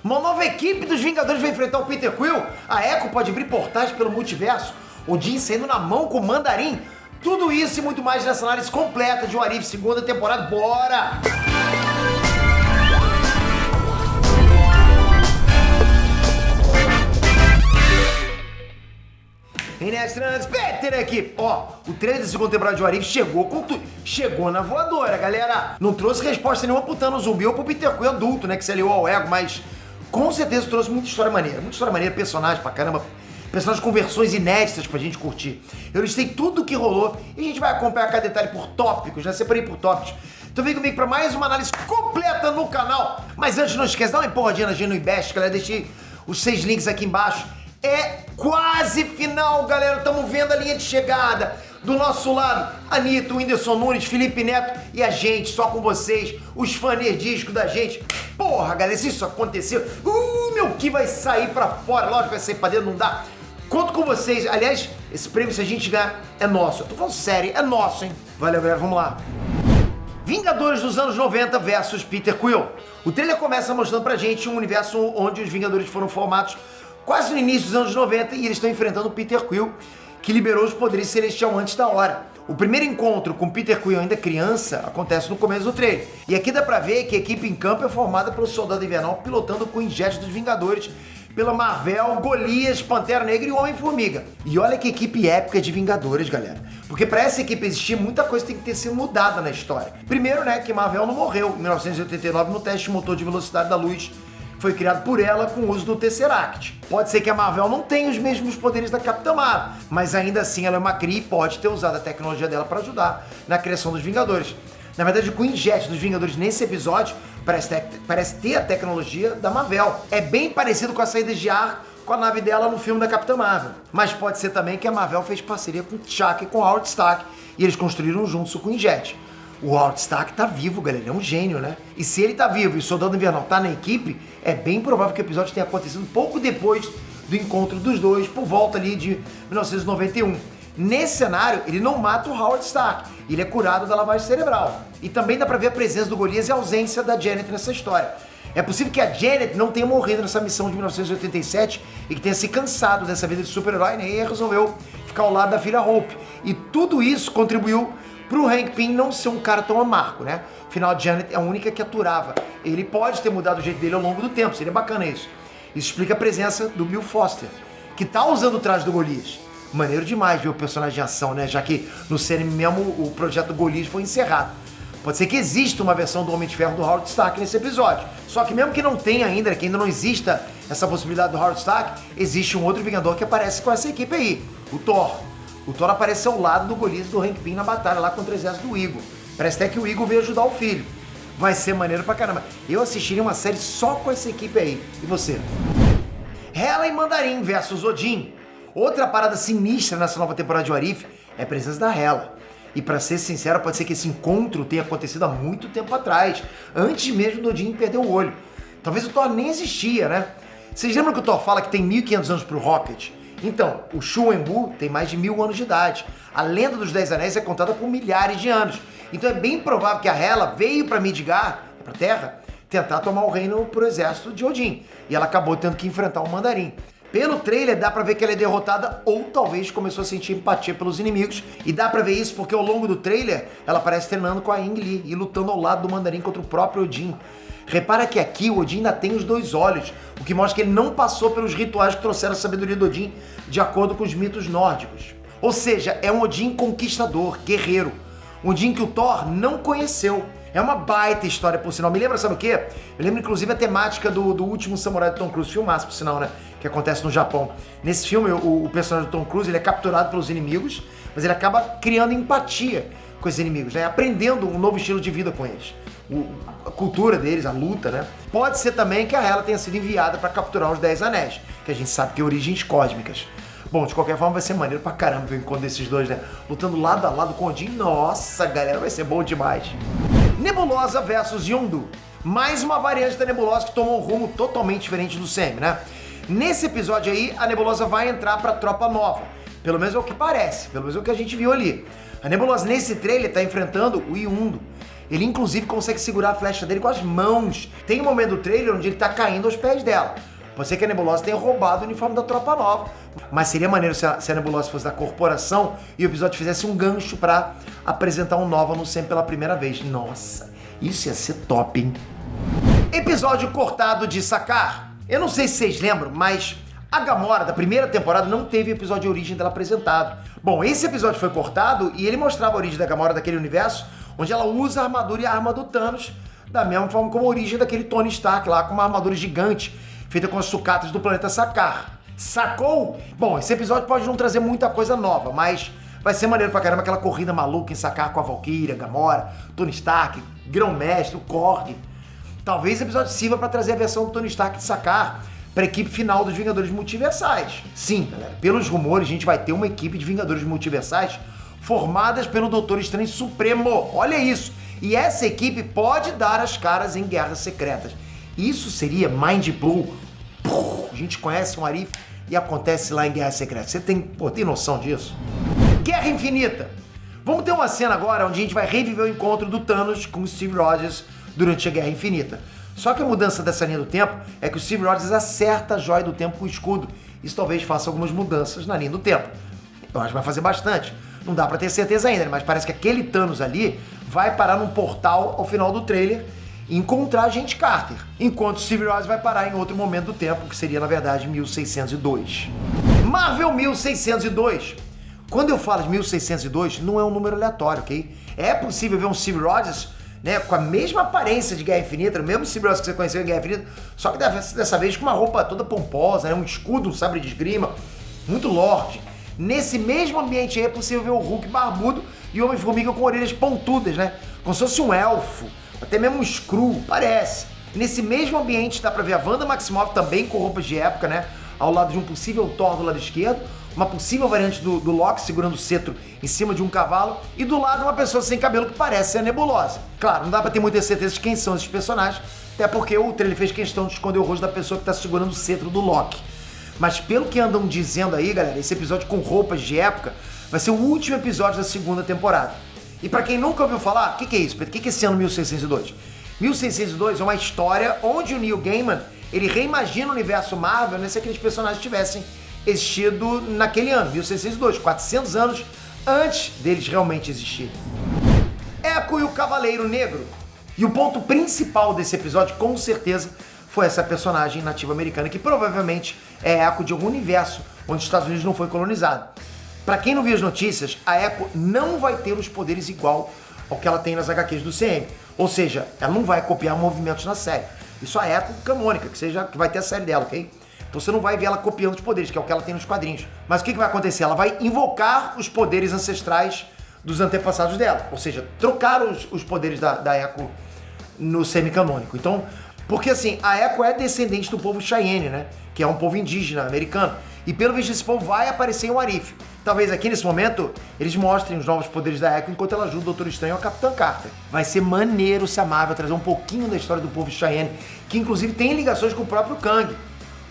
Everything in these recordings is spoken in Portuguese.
Uma nova equipe dos Vingadores vai enfrentar o Peter Quill. A Echo pode abrir portais pelo multiverso. Odin saindo na mão com o Mandarim. Tudo isso e muito mais nessa análise completa de What If segunda temporada. Bora! Inestrantes, Peter aqui. Ó, o trailer da segunda temporada de What If chegou com tudo. Chegou na voadora, galera. Não trouxe resposta nenhuma pro Thanos zumbi ou pro Peter Quill adulto, né, que se aliou ao ego, mas com certeza trouxe muita história maneira, personagem pra caramba. Personagens com versões inéditas pra gente curtir. Eu listei tudo o que rolou e a gente vai acompanhar cada detalhe por tópicos, né? Separei por tópicos. Então vem comigo pra mais uma análise completa no canal. Mas antes, não esquece, dá uma empurradinha na Geno Invest, galera. Deixei os 6 links aqui embaixo. É quase final, galera. Estamos vendo a linha de chegada. Do nosso lado, Anitta, Whindersson Nunes, Felipe Neto e a gente, só com vocês, os fãs nerdísticos da gente. Porra, galera, se isso aconteceu, meu, que vai sair pra fora. Lógico que vai sair pra dentro, não dá. Conto com vocês. Aliás, esse prêmio, se a gente ganhar, é nosso. Eu tô falando sério, é nosso, hein? Valeu, galera, vamos lá. Vingadores dos anos 90 versus Peter Quill. O trailer começa mostrando pra gente um universo onde os Vingadores foram formados quase no início dos anos 90 e eles estão enfrentando o Peter Quill, que liberou os poderes celestial antes da hora. O primeiro encontro com Peter Quill ainda criança acontece no começo do trailer. E aqui dá pra ver que a equipe em campo é formada pelo Soldado Invernal pilotando o Queen Jet dos Vingadores, pela Marvel, Golias, Pantera Negra e o Homem-Formiga. E olha que equipe épica de Vingadores, galera. Porque pra essa equipe existir, muita coisa tem que ter sido mudada na história. Primeiro, né, que Marvel não morreu em 1989 no teste de motor de velocidade da luz, que foi criado por ela com o uso do Tesseract. Pode ser que a Marvel não tenha os mesmos poderes da Capitã Marvel, mas ainda assim ela é uma cria e pode ter usado a tecnologia dela para ajudar na criação dos Vingadores. Na verdade, o Queen Jet dos Vingadores nesse episódio parece ter a tecnologia da Marvel. É bem parecido com a saída de ar com a nave dela no filme da Capitã Marvel. Mas pode ser também que a Marvel fez parceria com o Chuck e com o Howard Stark e eles construíram juntos o Queen Jet. O Howard Stark tá vivo, galera, ele é um gênio, né? E se ele tá vivo e o Soldado Invernal tá na equipe, é bem provável que o episódio tenha acontecido pouco depois do encontro dos dois, por volta ali de 1991. Nesse cenário, ele não mata o Howard Stark, ele é curado da lavagem cerebral. E também dá pra ver a presença do Golias e a ausência da Janet nessa história. É possível que a Janet não tenha morrido nessa missão de 1987 e que tenha se cansado dessa vida de super-herói, né? E resolveu ficar ao lado da filha Hope. E tudo isso contribuiu pro Hank Pym não ser um cara tão amargo, né? Afinal, a Janet é a única que aturava. Ele pode ter mudado o jeito dele ao longo do tempo, seria bacana isso. Isso explica a presença do Bill Foster, que tá usando o traje do Golias. Maneiro demais ver o personagem em ação, né? Já que no cinema mesmo o projeto do Golias foi encerrado. Pode ser que exista uma versão do Homem de Ferro do Howard Stark nesse episódio. Só que mesmo que não tenha ainda, que ainda não exista essa possibilidade do Howard Stark, existe um outro Vingador que aparece com essa equipe aí, o Thor. O Thor apareceu ao lado do Golias do Hank Pym na batalha lá contra o exército do Eagle. Parece até que o Eagle veio ajudar o filho. Vai ser maneiro pra caramba. Eu assistiria uma série só com essa equipe aí. E você? Hela e Mandarim versus Odin. Outra parada sinistra nessa nova temporada de What If é a presença da Hela. E pra ser sincero, pode ser que esse encontro tenha acontecido há muito tempo atrás, antes mesmo do Odin perder o olho. Talvez o Thor nem existia, né? Vocês lembram que o Thor fala que tem 1500 anos pro Rocket? Então, o Shu-En-Bu tem mais de 1000 anos de idade. A lenda dos 10 Anéis é contada por milhares de anos. Então é bem provável que a Hela veio pra Midgard, pra Terra, tentar tomar o reino pro exército de Odin. E ela acabou tendo que enfrentar o Mandarim. Pelo trailer dá pra ver que ela é derrotada ou talvez começou a sentir empatia pelos inimigos. E dá pra ver isso porque ao longo do trailer ela aparece treinando com a Ang Lee e lutando ao lado do Mandarim contra o próprio Odin. Repara que aqui o Odin ainda tem os 2 olhos, o que mostra que ele não passou pelos rituais que trouxeram a sabedoria do Odin de acordo com os mitos nórdicos. Ou seja, é um Odin conquistador, guerreiro. Um Odin que o Thor não conheceu. É uma baita história, por sinal. Me lembra, sabe o quê? Eu lembro, inclusive, a temática do Último Samurai do Tom Cruise, filmaço, por sinal, né? Que acontece no Japão. Nesse filme, o personagem do Tom Cruise, ele é capturado pelos inimigos, mas ele acaba criando empatia com esses inimigos, né? Aprendendo um novo estilo de vida com eles. A cultura deles, a luta, né? Pode ser também que a Hela tenha sido enviada para capturar os 10 Anéis, que a gente sabe que é origens cósmicas. Bom, de qualquer forma vai ser maneiro pra caramba ver o encontro desses dois, né? Lutando lado a lado com o Odin. Nossa, galera, vai ser bom demais. Nebulosa versus Yondu. Mais uma variante da Nebulosa que tomou um rumo totalmente diferente do Sam, né? Nesse episódio aí, a Nebulosa vai entrar pra tropa nova. Pelo menos é o que parece, pelo menos é o que a gente viu ali. A Nebulosa nesse trailer tá enfrentando o Yondu. Ele inclusive consegue segurar a flecha dele com as mãos. Tem um momento do trailer onde ele tá caindo aos pés dela. Pode ser que a Nebulosa tenha roubado o uniforme da Tropa Nova. Mas seria maneiro se a Nebulosa fosse da corporação e o episódio fizesse um gancho pra apresentar um Nova no SEM pela primeira vez. Nossa, isso ia ser top, hein? Episódio cortado de Sakaar. Eu não sei se vocês lembram, mas a Gamora da primeira temporada não teve episódio de origem dela apresentado. Bom, esse episódio foi cortado e ele mostrava a origem da Gamora daquele universo, onde ela usa a armadura e a arma do Thanos, da mesma forma como a origem daquele Tony Stark lá, com uma armadura gigante, feita com as sucatas do planeta Sakaar. Sacou? Bom, esse episódio pode não trazer muita coisa nova, mas vai ser maneiro pra caramba aquela corrida maluca em Sakaar com a Valkyria, Gamora, Tony Stark, Grão-Mestre, o Korg. Talvez esse episódio sirva pra trazer a versão do Tony Stark de Sakaar pra equipe final dos Vingadores Multiversais. Sim, galera, pelos rumores a gente vai ter uma equipe de Vingadores Multiversais formadas pelo Doutor Estranho Supremo. Olha isso! E essa equipe pode dar as caras em Guerras Secretas. Isso seria Mind Blow. A gente conhece um Arif e acontece lá em Guerra Secreta. Você tem noção disso? Guerra Infinita. Vamos ter uma cena agora onde a gente vai reviver o encontro do Thanos com o Steve Rogers durante a Guerra Infinita. Só que a mudança dessa linha do tempo é que o Steve Rogers acerta a joia do tempo com o escudo. Isso talvez faça algumas mudanças na linha do tempo. Eu acho que vai fazer bastante. Não dá pra ter certeza ainda, mas parece que aquele Thanos ali vai parar num portal ao final do trailer e encontrar a Agente Carter, enquanto Steve Rogers vai parar em outro momento do tempo, que seria, na verdade, 1602. Marvel 1602. Quando eu falo de 1602, não é um número aleatório, ok? É possível ver um Steve Rogers, né, com a mesma aparência de Guerra Infinita, o mesmo Steve Rogers que você conheceu em Guerra Infinita, só que dessa vez com uma roupa toda pomposa, né, um escudo, um sabre de esgrima, muito lorde. Nesse mesmo ambiente aí é possível ver o Hulk barbudo e o Homem-Formiga com orelhas pontudas, né? Como se fosse um elfo, até mesmo um Skrull, parece. Nesse mesmo ambiente dá pra ver a Wanda Maximoff também com roupas de época, né? Ao lado de um possível Thor do lado esquerdo, uma possível variante do Loki segurando o cetro em cima de um cavalo e do lado uma pessoa sem cabelo que parece ser a Nebulosa. Claro, não dá pra ter muita certeza de quem são esses personagens, até porque o trailer fez questão de esconder o rosto da pessoa que tá segurando o cetro do Loki. Mas pelo que andam dizendo aí, galera, esse episódio com roupas de época vai ser o último episódio da segunda temporada. E pra quem nunca ouviu falar, o que é isso, Pedro? O que é esse ano 1602? 1602 é uma história onde o Neil Gaiman, ele reimagina o universo Marvel, né, se aqueles personagens tivessem existido naquele ano, 1602, 400 anos antes deles realmente existirem. Echo e o Cavaleiro Negro. E o ponto principal desse episódio, com certeza, foi essa personagem nativa americana, que provavelmente é Echo de algum universo onde os Estados Unidos não foi colonizado. Pra quem não viu as notícias, a Echo não vai ter os poderes igual ao que ela tem nas HQs do CM. Ou seja, ela não vai copiar movimentos na série. Isso a Echo canônica, que vai ter a série dela, ok? Então você não vai ver ela copiando os poderes, que é o que ela tem nos quadrinhos. Mas o que vai acontecer? Ela vai invocar os poderes ancestrais dos antepassados dela. Ou seja, trocar os poderes da Echo no semi-canônico. Então, porque assim, a Echo é descendente do povo Cheyenne, né? Que é um povo indígena americano. E pelo visto esse povo vai aparecer em Warif. Talvez aqui nesse momento eles mostrem os novos poderes da Echo enquanto ela ajuda o Doutor Estranho e a Capitã Carter. Vai ser maneiro se a Marvel trazer um pouquinho da história do povo Cheyenne, que inclusive tem ligações com o próprio Kang.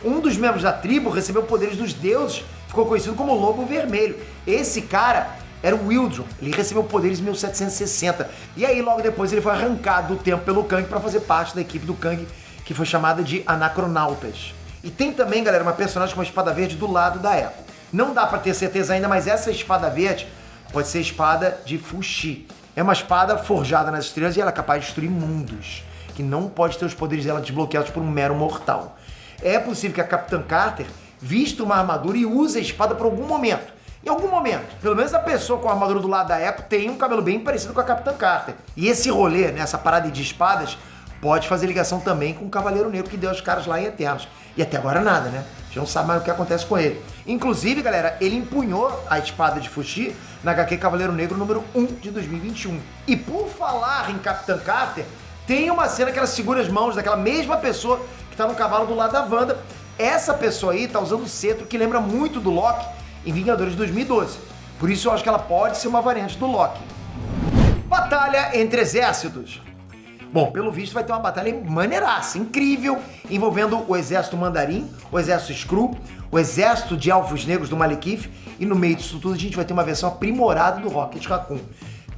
Um dos membros da tribo recebeu poderes dos deuses, ficou conhecido como Lobo Vermelho. Esse cara era o Wildron, ele recebeu poderes em 1760. E aí logo depois ele foi arrancado do tempo pelo Kang para fazer parte da equipe do Kang, que foi chamada de Anacronautas. E tem também, galera, uma personagem com uma espada verde do lado da Echo. Não dá pra ter certeza ainda, mas essa espada verde pode ser a espada de Fuxi. É uma espada forjada nas estrelas e ela é capaz de destruir mundos, que não pode ter os poderes dela desbloqueados por um mero mortal. É possível que a Capitã Carter vista uma armadura e use a espada por algum momento. Em algum momento, pelo menos a pessoa com a armadura do lado da Echo tem um cabelo bem parecido com a Capitã Carter. E esse rolê, né, essa parada de espadas, pode fazer ligação também com o Cavaleiro Negro que deu aos caras lá em Eternos. E até agora nada, né? A gente não sabe mais o que acontece com ele. Inclusive, galera, ele empunhou a espada de Fuxi na HQ Cavaleiro Negro número 1 de 2021. E por falar em Capitã Carter, tem uma cena que ela segura as mãos daquela mesma pessoa que tá no cavalo do lado da Wanda. Essa pessoa aí tá usando o cetro que lembra muito do Loki em Vingadores de 2012. Por isso eu acho que ela pode ser uma variante do Loki. Batalha entre exércitos. Bom, pelo visto vai ter uma batalha maneiraça, incrível, envolvendo o exército Mandarim, o exército Skrull, o exército de Elfos Negros do Malekith, e no meio disso tudo a gente vai ter uma versão aprimorada do Rocket Raccoon.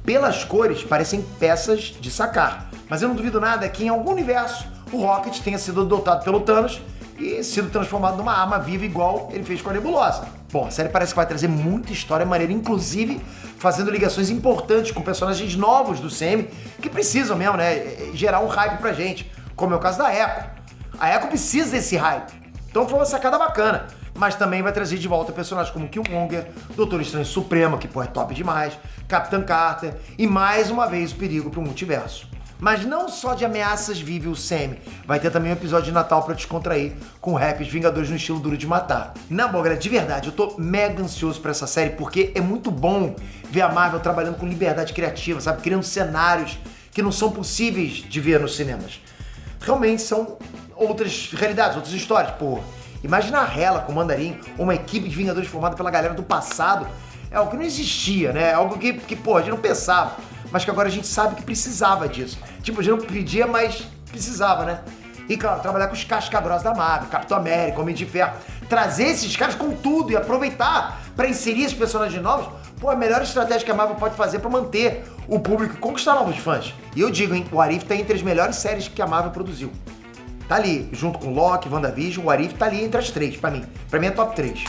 pelas cores, parecem peças de sacar. Mas eu não duvido nada que em algum universo o Rocket tenha sido adotado pelo Thanos e sido transformado numa arma viva igual ele fez com a Nebulosa. Bom, a série parece que vai trazer muita história maneira, inclusive fazendo ligações importantes com personagens novos do CM que precisam mesmo, né, gerar um hype pra gente, como é o caso da Echo. A Echo precisa desse hype, então foi uma sacada bacana. Mas também vai trazer de volta personagens como Killmonger, Doutor Estranho Supremo, que pô, é top demais, Capitã Carter e mais uma vez o perigo pro multiverso. Mas não só de ameaças vive o Sam, vai ter também um episódio de Natal pra descontrair com raps Vingadores no estilo Duro de Matar. Na boa, galera, de verdade, eu tô mega ansioso pra essa série porque é muito bom ver a Marvel trabalhando com liberdade criativa, sabe? Criando cenários que não são possíveis de ver nos cinemas. Realmente são outras realidades, outras histórias, pô. Imagina a Hela com o Mandarim, uma equipe de Vingadores formada pela galera do passado. É algo que não existia, né? É algo que pô, a gente não pensava, mas que agora a gente sabe que precisava disso. Tipo, a gente não pedia, mas precisava, né? E claro, trabalhar com os casca-grossa da Marvel, Capitão América, Homem de Ferro. Trazer esses caras com tudo e aproveitar pra inserir esses personagens novos, pô, a melhor estratégia que a Marvel pode fazer pra manter o público e conquistar novos fãs. E eu digo, hein, o What If tá entre as melhores séries que a Marvel produziu. Tá ali, junto com Loki, WandaVision, o What If tá ali entre as três, pra mim. Pra mim é top 3.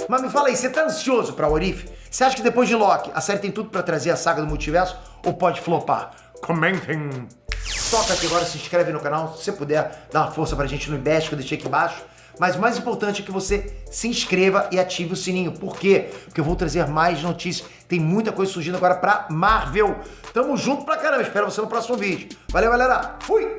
Mas me fala aí, você tá ansioso pra What If? Você acha que depois de Loki, a série tem tudo pra trazer a saga do multiverso ou pode flopar? Comentem! Toca aqui agora, se inscreve no canal, se você puder, dá uma força pra gente no embaixo que eu deixei aqui embaixo. Mas o mais importante é que você se inscreva e ative o sininho. Por quê? Porque eu vou trazer mais notícias. Tem muita coisa surgindo agora pra Marvel. Tamo junto pra caramba, espero você no próximo vídeo. Valeu, galera! Fui!